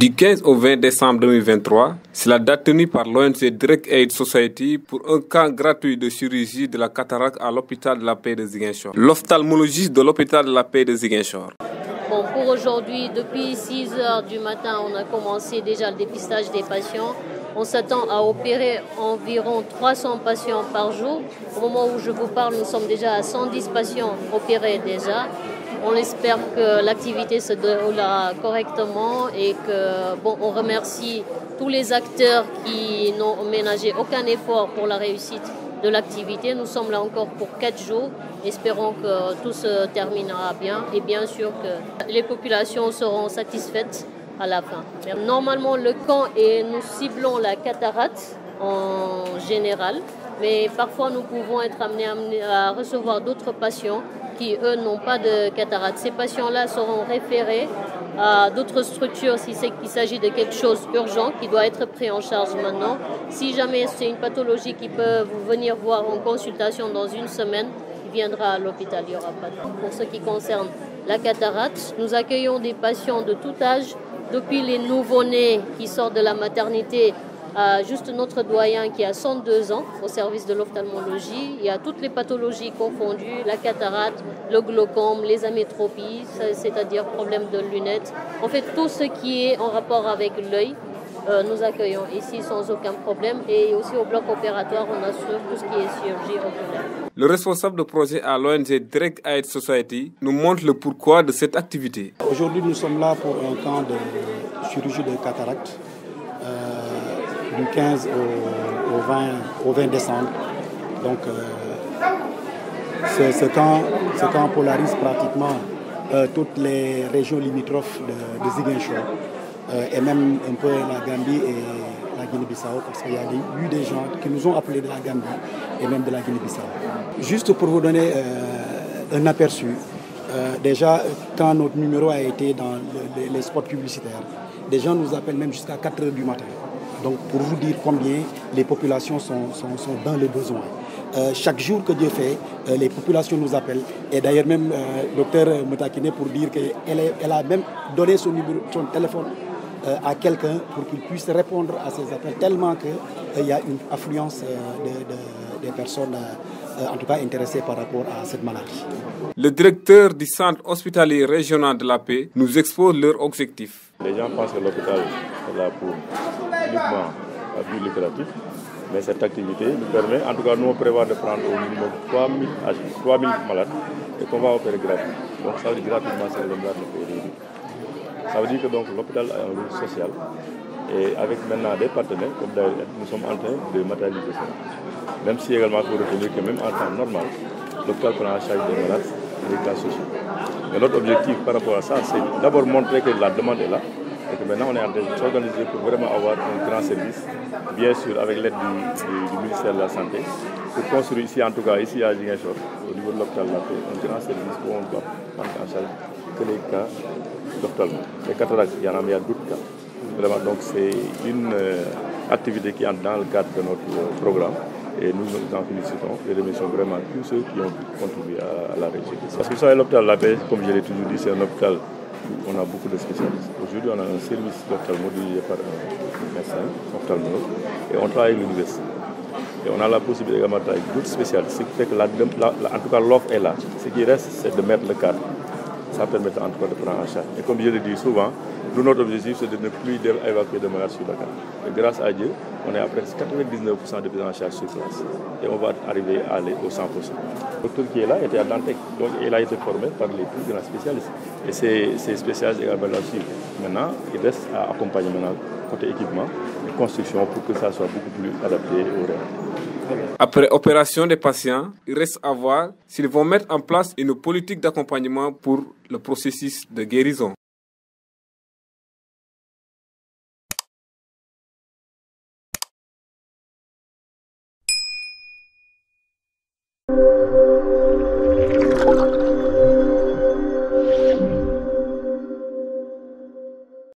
Du 15 au 20 décembre 2023, c'est la date tenue par l'ONG Direct Aid Society pour un camp gratuit de chirurgie de la cataracte à l'hôpital de la Paix de Ziguinchor. L'ophtalmologiste de l'hôpital de la Paix de Ziguinchor. Bon, pour aujourd'hui, depuis 6 h du matin, on a commencé déjà le dépistage des patients. On s'attend à opérer environ 300 patients par jour. Au moment où je vous parle, nous sommes déjà à 110 patients opérés déjà. On espère que l'activité se déroulera correctement et que, on remercie tous les acteurs qui n'ont ménagé aucun effort pour la réussite de l'activité. Nous sommes là encore pour 4 jours. Espérons que tout se terminera bien et bien sûr que les populations seront satisfaites à la fin. Normalement, le camp et nous ciblons la cataracte en général, mais parfois nous pouvons être amenés à recevoir d'autres patients qui, eux, n'ont pas de cataracte. Ces patients-là seront référés à d'autres structures si c'est qu'il s'agit de quelque chose d'urgent qui doit être pris en charge maintenant. Si jamais c'est une pathologie qui peut vous venir voir en consultation dans une semaine, il viendra à l'hôpital, il n'y aura pas de temps. Pour ce qui concerne la cataracte, nous accueillons des patients de tout âge, depuis les nouveau-nés qui sortent de la maternité à juste notre doyen qui a 102 ans au service de l'ophtalmologie. Il y a toutes les pathologies confondues, la cataracte, le glaucome, les amétropies, c'est-à-dire problèmes de lunettes. En fait, tout ce qui est en rapport avec l'œil, nous accueillons ici sans aucun problème. Et aussi au bloc opératoire, on assure tout ce qui est chirurgie oculaire. Le responsable de projet à l'ONG Direct Aid Society nous montre le pourquoi de cette activité. Aujourd'hui, nous sommes là pour un camp de chirurgie de cataracte du 15 au 20 décembre. Donc, ce camp polarise pratiquement toutes les régions limitrophes de Ziguinchor et même un peu la Gambie et la Guinée-Bissau, parce qu'il y a eu des gens qui nous ont appelés de la Gambie et même de la Guinée-Bissau. Juste pour vous donner un aperçu, déjà quand notre numéro a été dans les spots publicitaires, des gens nous appellent même jusqu'à 4 h du matin. Donc pour vous dire combien les populations sont dans le besoin. Chaque jour que Dieu fait, les populations nous appellent. Et d'ailleurs même docteur Moutakine pour dire qu'elle a même donné son téléphone à quelqu'un pour qu'il puisse répondre à ces appels, tellement qu'il y a une affluence des personnes, en tout cas intéressées par rapport à cette maladie. Le directeur du centre hospitalier régional de la Paix nous expose leurs objectifs. Les gens pensent que l'hôpital est là pour uniquement à but lucratif, mais cette activité nous permet, en tout cas nous on prévoit de prendre au minimum 3000 malades et qu'on va opérer gratuitement. Donc ça veut dire gratuitement, c'est le malade de payer. Ça veut dire que donc l'hôpital a un rôle social et avec maintenant des partenaires, comme d'ailleurs nous sommes en train de matérialiser ça. Même si également il faut retenir que même en temps normal, l'hôpital prend en charge des malades et des cas sociaux. Mais notre objectif par rapport à ça, c'est d'abord montrer que la demande est là et que maintenant on est en train de s'organiser pour vraiment avoir un grand service, bien sûr avec l'aide du ministère de la Santé, pour construire ici, en tout cas ici à Ziguinchor, au niveau de l'hôpital de la Paix, un grand service où on doit prendre en charge que les cas d'ophtalmo. Les cataractes, il y a d'autres cas. Vraiment, donc c'est une activité qui entre dans le cadre de notre programme. Et nous en félicitons et remercions vraiment tous ceux qui ont contribué à la réussite. Parce que ça, l'hôpital de la Paix, comme je l'ai toujours dit, c'est un hôpital où on a beaucoup de spécialistes. Aujourd'hui, on a un service d'ophtalmo dirigé par un médecin ophtalmologue et on travaille avec l'université. Et on a la possibilité également de travailler avec d'autres spécialistes, ce qui fait que en tout cas l'offre est là. Ce qui reste, c'est de mettre le cadre. Ça permet en tout cas de prendre en charge. Et comme je le dis souvent, nous, notre objectif, c'est de ne plus évacuer de malades sur Dakar. Et grâce à Dieu, on est à presque 99% de prise en charge sur place. Et on va arriver à aller au 100%. Le docteur qui est là était à Dantec, donc il a été formé par les plus grands spécialistes. Et ces spécialistes également là aussi. Maintenant, il reste à accompagner maintenant côté équipement et construction pour que ça soit beaucoup plus adapté aux réalités. Après opération des patients, il reste à voir s'ils vont mettre en place une politique d'accompagnement pour le processus de guérison.